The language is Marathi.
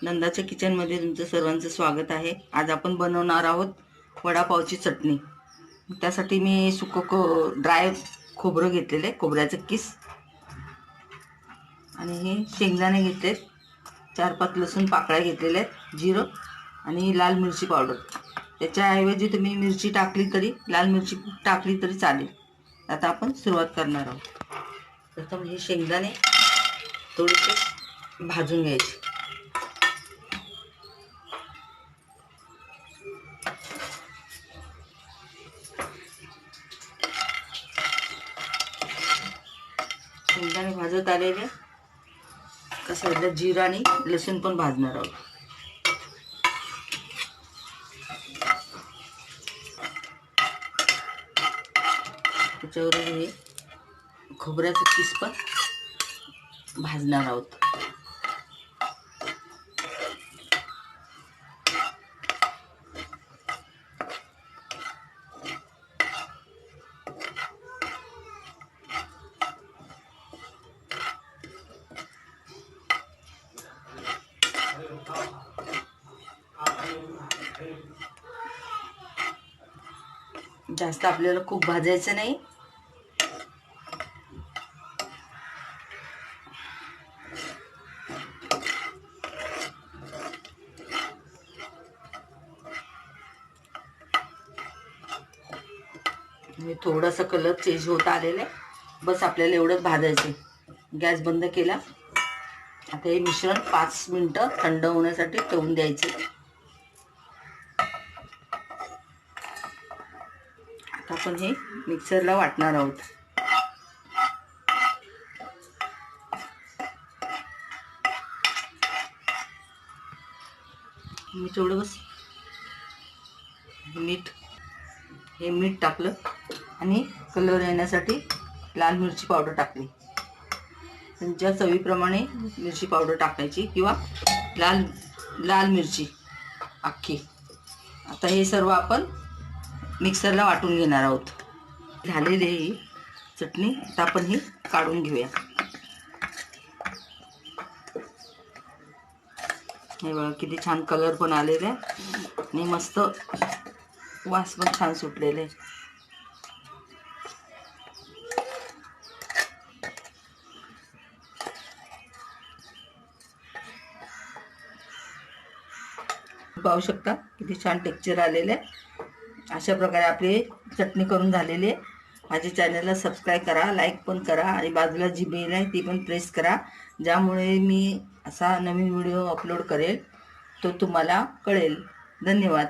नंदाच्या किचनमध्ये तुमचं सर्वांचं स्वागत आहे। आज आपण बनवणार आहोत वडापावची चटणी। त्यासाठी मी ड्राय खोबरं घेतलेले, खोबऱ्याचं किस आणि हे शेंगदाणे घेतले, 4-5 लसूण पाकळ्या घेतलेल्या आहेत, जिरं आणि लाल मिरची पावडर। त्याच्याऐवजी तुम्ही मिरची टाकली तरी, लाल मिरची टाकली तरी चालेल। आता आपण सुरुवात करणार आहोत। प्रथम हे शेंगदाणे थोडेसे भाजून घ्यायचे। शेंगदाणे भाजत आलेले, साईडला जिरा आणि लसूण पण भाजणार आहोत। त्याच्यावर हे खोबऱ्याचं किस पण भाजणार आहोत। जास्त आपल्याला खूप भाजायचं नाही। थोडासा कलर चेंज होत आलेला आहे, बस आपल्याला एवढंच भाजायचं। गॅस बंद केला। आता हे मिश्रण 5 मिनिटं थंड होण्यासाठी ठेवून द्यायचे। आता आपण हे मिक्सरला वाटणार आहोत। मी थोडं बस मीठ टाकलं आणि कलर येण्यासाठी लाल मिरची पावडर टाकली। तुमच्या चवीप्रमाणे मिरची पावडर टाकायची किंवा लाल मिरची अख्खी। आता हे सर्व आपण मिक्सरला वाटून घेणार आहोत। झालेली ही चटणी आता आपण ही काढून घेऊया। हे बघा किती छान कलर पण आलेला आहे आणि मस्त वास पण छान सुटलेले। पाहू शकता किती छान टेक्स्चर आलेले आहे। अशा प्रकारे आपली चटणी करून झालेली आहे। माझ्या चॅनलला सबस्क्राईब करा, लाईक पण करा आणि बाजूला जी बेल आहे ती पण प्रेस करा, ज्यामुळे मी असा नवीन व्हिडिओ अपलोड करेल तो तुम्हाला कळेल। धन्यवाद।